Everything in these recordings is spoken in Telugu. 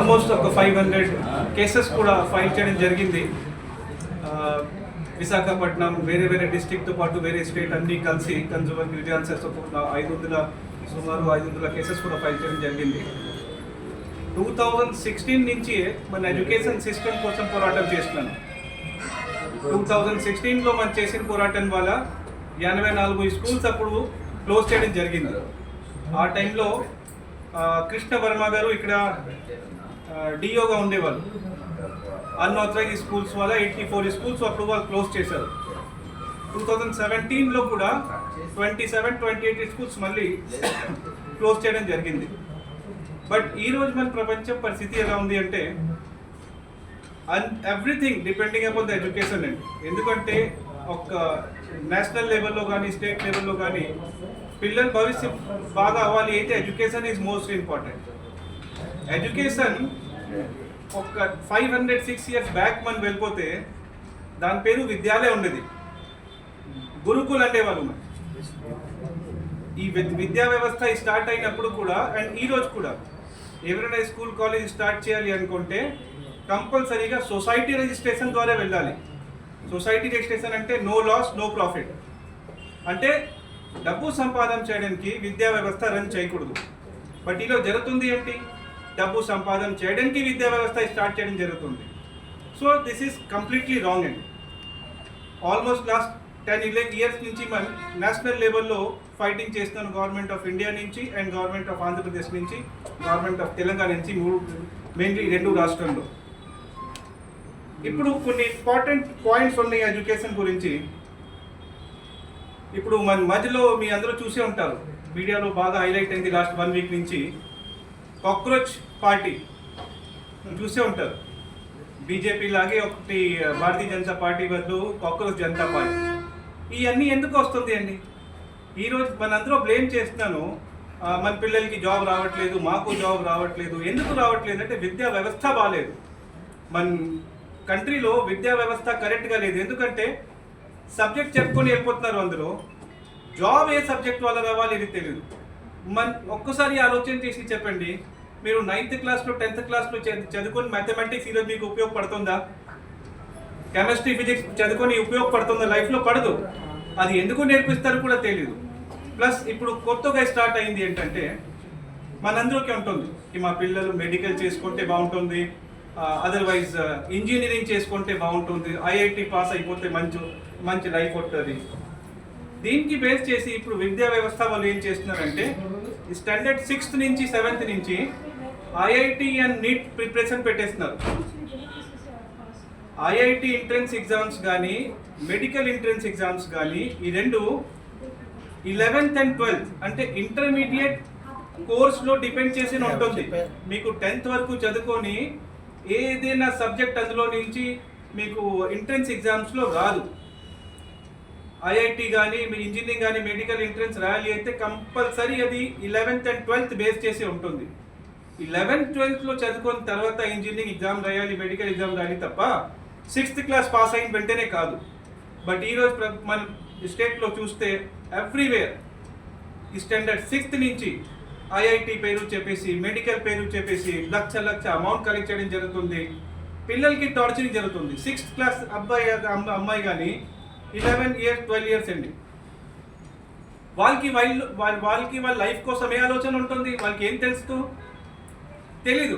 ఆల్మోస్ట్ ఒక 500 కేసెస్ కూడా ఫైల్ చేయడం జరిగింది. విశాఖపట్నం వేరే డిస్ట్రిక్ట్తో పాటు వేరే స్టేట్ అన్నీ కలిసి కన్జ్యూమర్ గ్రీవెన్సెస్ సుమారు 500 కేసెస్ కూడా ఫైల్ చేయడం జరిగింది. 2016 నుంచి మన ఎడ్యుకేషన్ సిస్టమ్ కోసం పోరాటం చేస్తున్నాను. 2016లో మనం చేసిన పోరాటం వల్ల 84 స్కూల్స్ అప్పుడు క్లోజ్ చేయడం జరిగింది. ఆ టైంలో కృష్ణ వర్మ గారు ఇక్కడ డిఓగా ఉండేవాళ్ళు. అన్ఆథరైజ్ స్కూల్స్ వల్ల 84 స్కూల్స్ అప్పుడు వాళ్ళు క్లోజ్ చేశారు. 2017లో కూడా 27-28 స్కూల్స్ మళ్ళీ క్లోజ్ చేయడం జరిగింది. బట్ ఈరోజు మన ప్రపంచం పరిస్థితి ఎలా ఉంది అంటే everything depending upon the education అండి. ఎందుకంటే ఒక నేషనల్ లెవెల్లో కానీ స్టేట్ లెవెల్లో కానీ పిల్లల భవిష్యత్ బాగా అవ్వాలి అయితే education is most important. Education ఒక 506 ఇయర్స్ బ్యాక్ మనం వెళ్ళిపోతే దాని పేరు విద్యాలయం ఉండేది, గురుకులు అనేవాళ్ళు. మనం ఈ విద్యా వ్యవస్థ స్టార్ట్ అయినప్పుడు కూడా అండ్ ఈరోజు కూడా ఎవరైనా స్కూల్ కాలేజ్ స్టార్ట్ చేయాలి అనుకుంటే కంపల్సరీగా సొసైటీ రిజిస్ట్రేషన్ ద్వారా వెళ్ళాలి. సొసైటీ రిజిస్ట్రేషన్ అంటే నో లాస్ నో ప్రాఫిట్, అంటే డబ్బు సంపాదన చేయడానికి విద్యా వ్యవస్థ రన్ చేయకూడదు. బట్ ఈలో జరుగుతుంది ఏంటి, డబ్బు సంపాదన చేయడానికి విద్యా వ్యవస్థ స్టార్ట్ చేయడం జరుగుతుంది. So this is completely wrong అండి. ఆల్మోస్ట్ లాస్ట్ 10-11 ఇయర్స్ నుంచి మనం నేషనల్ లెవెల్లో ఫైటింగ్ చేస్తున్నాను. గవర్నమెంట్ ఆఫ్ ఇండియా నుంచి అండ్ గవర్నమెంట్ ఆఫ్ ఆంధ్రప్రదేశ్ నుంచి, గవర్నమెంట్ ఆఫ్ తెలంగాణ నుంచి, మెయిన్లీ 2 రాష్ట్రాల్లో. ఇప్పుడు కొన్ని ఇంపార్టెంట్ పాయింట్స్ ఉన్నాయి ఎడ్యుకేషన్ గురించి. ఇప్పుడు మన మధ్యలో మీ అందరూ చూసే ఉంటారు, మీడియాలో బాగా హైలైట్ అయింది లాస్ట్ 1 వీక్ నుంచి, కాక్రోచ్ పార్టీ చూసే ఉంటారు. బీజేపీ లాగే ఒకటి భారతీయ జనతా పార్టీ బదులు కాక్రోచ్ జనతా పార్టీ. ఇవన్నీ ఎందుకు వస్తుంది అండి? ఈరోజు మనందరూ బ్లేమ్ చేస్తున్నాను, మన పిల్లలకి జాబ్ రావట్లేదు, మాకు జాబ్ రావట్లేదు. ఎందుకు రావట్లేదు అంటే విద్యా వ్యవస్థ బాగాలేదు. మన కంట్రీలో విద్యా వ్యవస్థ కరెక్ట్గా లేదు. ఎందుకంటే సబ్జెక్ట్ చెప్పుకొని వెళ్ళిపోతున్నారు అందరూ, జాబ్ ఏ సబ్జెక్ట్ వల్ల రావాలి ఇది తెలియదు. ఒక్కసారి ఆలోచన చేసి చెప్పండి, మీరు 9th క్లాస్లో 10th క్లాస్లో చదువుకొని మ్యాథమెటిక్స్ ఈరోజు మీకు ఉపయోగపడుతుందా? కెమిస్ట్రీ ఫిజిక్స్ చదువుకొని ఉపయోగపడుతుందా? లైఫ్లో పడదు. అది ఎందుకు నేర్పిస్తారు కూడా తెలియదు. ప్లస్ ఇప్పుడు కొత్తగా స్టార్ట్ అయింది ఏంటంటే మనందరికీ ఉంటుంది మా పిల్లలు మెడికల్ చేసుకుంటే బాగుంటుంది, అదర్వైజ్ ఇంజనీరింగ్ చేసుకుంటే బాగుంటుంది, ఐఐటి పాస్ అయిపోతే మంచి లైఫ్ ఉంటుంది. దీనికి బేస్ చేసి ఇప్పుడు విద్యా వ్యవస్థ వాళ్ళు ఏం చేస్తున్నారంటే స్టాండర్డ్ 6th నుంచి 7th నుంచి ఐఐటి అండ్ నీట్ ప్రిపరేషన్ పెట్టేస్తున్నారు. ఐఐటి ఎంట్రన్స్ ఎగ్జామ్స్ కానీ మెడికల్ ఎంట్రన్స్ ఎగ్జామ్స్ కానీ ఈ రెండు 11th and 12th అంటే ఇంటర్మీడియట్ కోర్స్లో డిపెండ్ చేసి ఉంటుంది. మీకు 10th వరకు చదువుకొని ఏదైనా సబ్జెక్ట్ అందులో నుంచి మీకు ఎంట్రన్స్ ఎగ్జామ్స్లో రాదు. ఐఐటి కానీ ఇంజనీరింగ్ కానీ మెడికల్ ఎంట్రన్స్ రాయాలి అయితే కంపల్సరీ అది 11th and 12th బేస్ చేసి ఉంటుంది. 11th, 12thలో చదువుకున్న తర్వాత ఇంజనీరింగ్ ఎగ్జామ్ రాయాలి, మెడికల్ ఎగ్జామ్ రాయాలి తప్ప 6th క్లాస్ పాస్ అయిన వెంటనే కాదు. బట్ ఈరోజు మన స్టేట్లో చూస్తే ఎవ్రీవేర్ ఈ స్టాండర్డ్ 6th నుంచి ఐఐటి పేరు చెప్పేసి మెడికల్ పేరు చెప్పేసి లక్ష అమౌంట్ కలెక్ట్ చేయడం జరుగుతుంది. పిల్లలకి టార్చరింగ్ జరుగుతుంది. 6th క్లాస్ అమ్మాయి కానీ 11 years 12 years అండి, వాళ్ళకి వాళ్ళ లైఫ్ కోసం ఏ ఆలోచన ఉంటుంది? వాళ్ళకి ఏం తెలుస్తూ తెలీదు.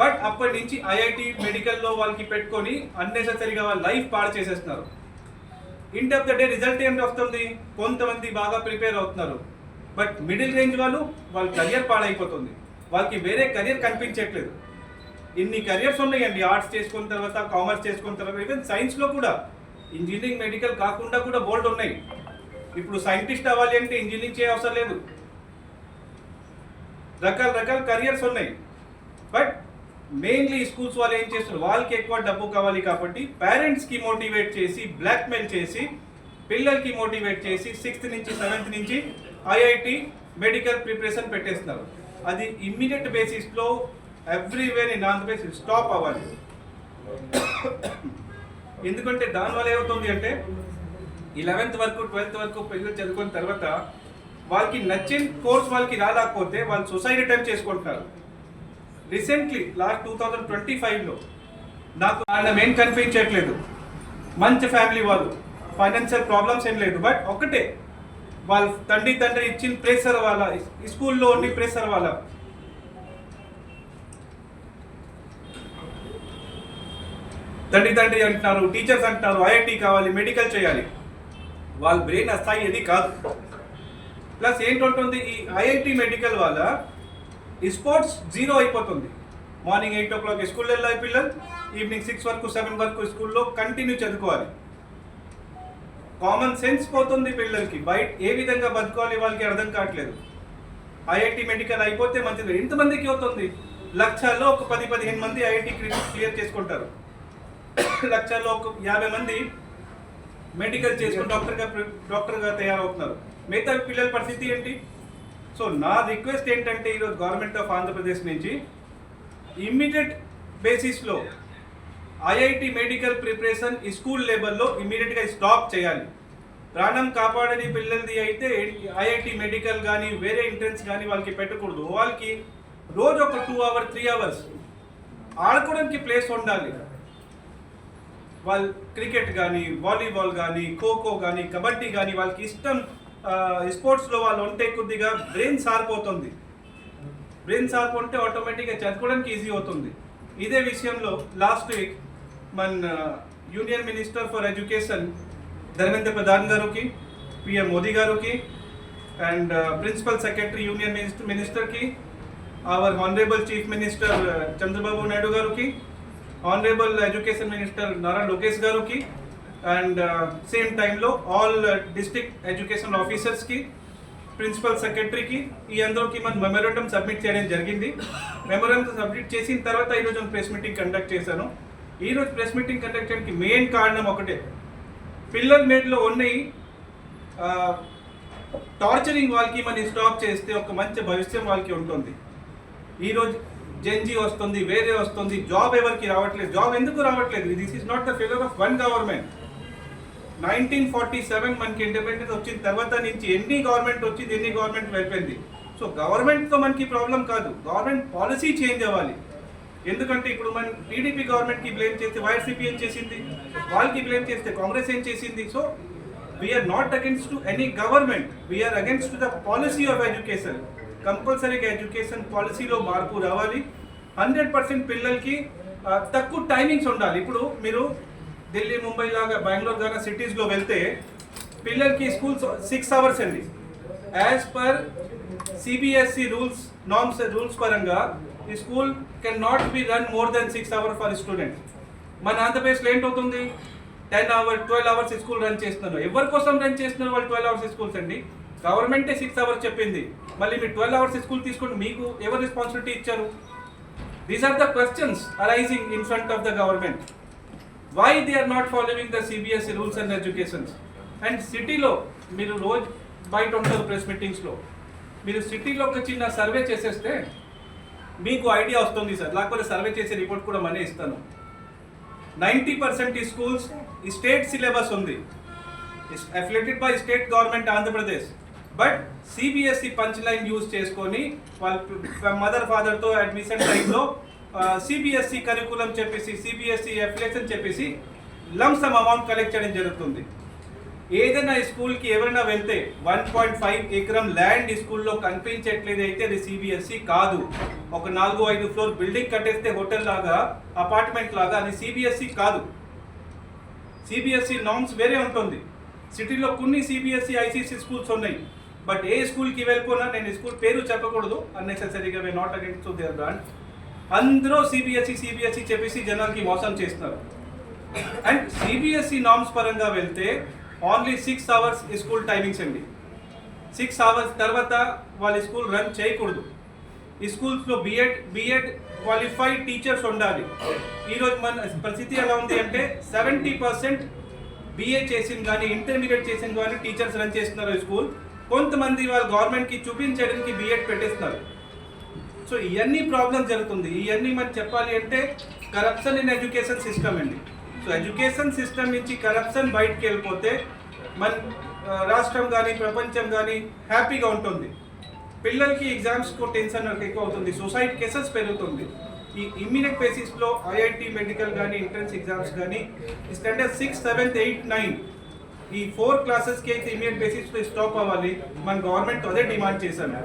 బట్ అప్పటి నుంచి ఐఐటి మెడికల్లో వాళ్ళకి పెట్టుకొని అన్నెసెసరీగా వాళ్ళ లైఫ్ పాడు చేసేస్తున్నారు. End of the day result ఏం వస్తుంది? కొంతమంది బాగా ప్రిపేర్ అవుతున్నారు, బట్ మిడిల్ రేంజ్ వాళ్ళ కెరియర్ పాడైపోతుంది. వాళ్ళకి వేరే కెరియర్ కనిపించట్లేదు. ఇన్ని కెరియర్స్ ఉన్నాయండి, ఆర్ట్స్ చేసుకున్న తర్వాత, కామర్స్ చేసుకున్న తర్వాత, ఈవెన్ సైన్స్లో కూడా ఇంజనీరింగ్ మెడికల్ కాకుండా కూడా బోల్డ్ ఉన్నాయి. ఇప్పుడు సైంటిస్ట్ అవ్వాలి అంటే ఇంజనీరింగ్ చేయ అవసరం లేదు, రకరకాల కెరియర్స్ ఉన్నాయి. బట్ మెయిన్లీ స్కూల్స్ వాళ్ళు ఏం చేస్తారు, వాళ్ళకి ఎక్కువ డబ్బు కావాలి కాబట్టి పేరెంట్స్కి మోటివేట్ చేసి, బ్లాక్మెయిల్ చేసి, పిల్లలకి మోటివేట్ చేసి 6th నుంచి 7th నుంచి ఐఐటి మెడికల్ ప్రిపరేషన్ పెట్టేస్తున్నారు. అది ఇమ్మీడియట్ బేసిస్లో ఎవ్రీవేర్ ఇన్ ఆంధ్రప్రదేశ్ స్టాప్ అవ్వాలి. ఎందుకంటే దానివల్ల ఏమవుతుంది అంటే 11th వరకు 12th వరకు పిల్లలు చదువుకున్న తర్వాత వాళ్ళకి నచ్చిన కోర్స్ వాళ్ళకి రాలేకపోతే వాళ్ళు సూసైడ్ అటెంప్ట్ చేసుకుంటున్నారు. రీసెంట్లీ లాస్ట్ 2025లో నాకు ఆయన ఏం కనిపించట్లేదు, మంచి ఫ్యామిలీ వాళ్ళు, ఫైనాన్షియల్ ప్రాబ్లమ్స్ ఏం లేదు, బట్ ఒకటే వాళ్ళ తండ్రి ఇచ్చిన ప్రెషర్ వాళ్ళ స్కూల్లో ఉండి ప్రెషర్ వాళ్ళ తండ్రి అంటున్నారు, టీచర్స్ అంటున్నారు ఐఐటి కావాలి, మెడికల్ చేయాలి, వాళ్ళ బ్రెయిన్ స్థాయి ఏది కాదు. ప్లస్ ఏంటుంటుంది, ఈ ఐఐటి మెడికల్ వల్ల ఈ స్పోర్ట్స్ జీరో అయిపోతుంది. మార్నింగ్ 8 o'clock స్కూల్ వెళ్ళాలి పిల్లలు, ఈవినింగ్ 6 వరకు 7 వరకు స్కూల్లో కంటిన్యూ చదువుకోవాలి. కామన్ సెన్స్ పోతుంది పిల్లలకి, బయట ఏ విధంగా బతుకోవాలి వాళ్ళకి అర్థం కావట్లేదు. ఐఐటి మెడికల్ అయిపోతే మంచిది. ఎంతమందికి అవుతుంది? లక్షల్లో ఒక 10-15 మంది ఐఐటి క్లియర్ చేసుకుంటారు, లక్షల్లో ఒక 50 మంది మెడికల్ చేసుకుని డాక్టర్గా తయారవుతున్నారు. మిగతా పిల్లల పరిస్థితి ఏంటి? సో నా రిక్వెస్ట్ ఏంటంటే ఈరోజు గవర్నమెంట్ ఆఫ్ ఆంధ్రప్రదేశ్ నుంచి ఇమ్మీడియట్ బేసిస్లో ఐఐటి మెడికల్ ప్రిపరేషన్ ఈ స్కూల్ లెవెల్లో ఇమ్మీడియట్గా స్టాప్ చేయాలి. ప్రాణం కాపాడని పిల్లలది అయితే ఐఐటి మెడికల్ కానీ వేరే ఎంట్రన్స్ కానీ వాళ్ళకి పెట్టకూడదు. వాళ్ళకి రోజు ఒక 2 hours 3 hours ఆడుకోవడానికి ప్లేస్ ఉండాలి. వాళ్ళు క్రికెట్ కానీ, వాలీబాల్ కానీ, ఖోఖో కానీ, కబడ్డీ కానీ వాళ్ళకి ఇష్టం స్పోర్ట్స్లో వాళ్ళు ఉంటే కొద్దిగా బ్రెయిన్ షార్ప్ అవుతుంది. బ్రెయిన్ షార్ప్ ఉంటే ఆటోమేటిక్గా చదువుకోవడానికి ఈజీ అవుతుంది. ఇదే విషయంలో లాస్ట్ వీక్ మన union minister for education Dharmendra Pradhan గారికి, పిఎం మోదీ గారికి అండ్ ప్రిన్సిపల్ సెక్రటరీ యూనియన్ మినిస్టర్కి, our honourable chief minister Chandrababu Naidu గారికి, honourable education minister Nara Lokesh గారికి అండ్ సేమ్ టైంలో ఆల్ డిస్ట్రిక్ట్ ఎడ్యుకేషన్ ఆఫీసర్స్కి, ప్రిన్సిపల్ సెక్రటరీకి, ఈ అందరికి మన మెమోరాండం సబ్మిట్ చేయడం జరిగింది. మెమోరాండం సబ్మిట్ చేసిన తర్వాత ఈరోజు ప్రెస్ మీటింగ్ కండక్ట్ చేశాను. ఈరోజు ప్రెస్ మీటింగ్ కండక్ట్ చేయడానికి మెయిన్ కారణం ఒకటే, పిల్లల మీదలో ఉన్నాయి టార్చరింగ్ వాళ్ళకి మనం స్టాప్ చేస్తే ఒక మంచి భవిష్యం వాళ్ళకి ఉంటుంది. ఈరోజు జెన్జీ వస్తుంది, వేరే వస్తుంది, జాబ్ ఎవరికి రావట్లేదు. జాబ్ ఎందుకు రావట్లేదు? This is not the failure of one government. 1947 మనకి ఇండిపెండెన్స్ వచ్చిన తర్వాత నుంచి ఎన్ని గవర్నమెంట్ వచ్చింది, ఎన్ని గవర్నమెంట్ వెళ్ళిపోయింది. సో గవర్నమెంట్తో మనకి ప్రాబ్లం కాదు, గవర్నమెంట్ పాలసీ చేంజ్ అవ్వాలి. ఎందుకంటే ఇప్పుడు మన టీడీపీ గవర్నమెంట్కి బ్లేమ్ చేస్తే వైఎస్సీపీ ఏం చేసింది, వాళ్ళకి బ్లేమ్ చేస్తే కాంగ్రెస్ ఏం చేసింది. So we are not against to any government, we are against to the policy of education. కంపల్సరీగా ఎడ్యుకేషన్ పాలసీలో మార్పు రావాలి. 100% పిల్లలకి తక్కువ టైమింగ్స్ ఉండాలి. ఇప్పుడు మీరు ఢిల్లీ, ముంబై లాగా, బెంగళూరు లాగా సిటీస్లో వెళ్తే పిల్లలకి స్కూల్ 6 hours అండి. యాజ్ పర్ సిబిఎస్ఈ రూల్స్ పరంగా ఈ school can not be run more than 6 hours for student. మన ఆంధ్రప్రదేశ్లో ఏంటవుతుంది, 10 hours 12 hours స్కూల్ రన్ చేస్తున్నారు. ఎవరి కోసం రన్ చేస్తున్నారు వాళ్ళు 12 hours స్కూల్స్ అండి? గవర్నమెంటే 6 hours చెప్పింది, మళ్ళీ మీరు 12 hours స్కూల్ తీసుకుంటే మీకు ఎవరు రెస్పాన్సిబిలిటీ ఇచ్చారు? These are the questions arising in front of the government. Why they are not following the CBSE rules and educations? And సిటీలో మీరు రోజు బయట ఉంటారు ప్రెస్ మీటింగ్స్లో, మీరు సిటీలో ఒక చిన్న సర్వే చేసేస్తే మీకు ఐడియా వస్తుంది సార్. లేకపోతే సర్వే చేసే రిపోర్ట్ కూడా మనే ఇస్తాను. 90% ఈ స్కూల్స్ ఈ స్టేట్ సిలబస్ ఉంది, affiliated by state government Andhra Pradesh. But CBSE punch line use చేసుకొని వాళ్ళ మదర్ ఫాదర్తో అడ్మిషన్ టైంలో సిబిఎస్ఈ కరికులం చెప్పేసి, సిబిఎస్ఈ అఫిలియేషన్ చెప్పేసి లంసమ్ అమౌంట్ కలెక్ట్ చేయడం జరుగుతుంది. ఏదైనా స్కూల్కి ఎవరైనా వెళ్తే 1.5 acre ల్యాండ్ ఈ స్కూల్లో కనిపించట్లేదు అయితే అది సిబిఎస్ఈ కాదు. ఒక 4-5 ఫ్లోర్ బిల్డింగ్ కట్టేస్తే హోటల్ లాగా, అపార్ట్మెంట్ లాగా, అది సిబిఎస్ఈ కాదు. సిబిఎస్ఈ నార్మ్స్ వేరే ఉంటుంది. సిటీలో కొన్ని సిబిఎస్ఈ ఐసీసీ స్కూల్స్ ఉన్నాయి. బట్ ఏ స్కూల్కి వెళ్ళిపోయినా, నేను స్కూల్ పేరు చెప్పకూడదు, అన్నెసెసరీగా we not against to their brand, అందరూ సిబిఎస్ఈ చెప్పేసి జనాలకి మోసం చేస్తున్నారు. అండ్ సిబిఎస్ఈ నార్మ్స్ పరంగా వెళ్తే ఓన్లీ 6 hours స్కూల్ టైమింగ్స్ అండి. 6 hours తర్వాత వాళ్ళ స్కూల్ రన్ చేయకూడదు. ఈ స్కూల్స్లో బిఎడ్ క్వాలిఫైడ్ టీచర్స్ ఉండాలి. ఈరోజు మన పరిస్థితి ఎలా ఉంది అంటే 70% బిఏ చేసిన కానీ, ఇంటర్మీడియట్ చేసిన కానీ టీచర్స్ రన్ చేస్తున్నారు ఈ స్కూల్. కొంతమంది వాళ్ళు గవర్నమెంట్కి చూపించడానికి బిఎడ్ పెట్టేస్తున్నారు. సో ఇవన్నీ ప్రాబ్లమ్స్ జరుగుతుంది. ఇవన్నీ మనం చెప్పాలి అంటే కరప్షన్ ఇన్ ఎడ్యుకేషన్ సిస్టమ్ అండి. సో ఎడ్యుకేషన్ సిస్టమ్ నుంచి కరప్షన్ బయటకు వెళ్ళిపోతే మన రాష్ట్రం కానీ, ప్రపంచం కానీ హ్యాపీగా ఉంటుంది. పిల్లలకి ఎగ్జామ్స్ కు టెన్షన్ ఎక్కువ అవుతుంది, సూసైడ్ కేసెస్ పెరుగుతుంది. ఈ ఇమ్మీడియట్ బేసిస్లో ఐఐటి మెడికల్ కానీ ఎంట్రన్స్ ఎగ్జామ్స్ కానీ స్టాండర్డ్ 6, 7, 8, 9 ఈ 4 క్లాసెస్కి అయితే ఇమ్మీడియట్ బేసిస్లో స్టాప్ అవ్వాలి. మన గవర్నమెంట్ అదే డిమాండ్ చేశాను.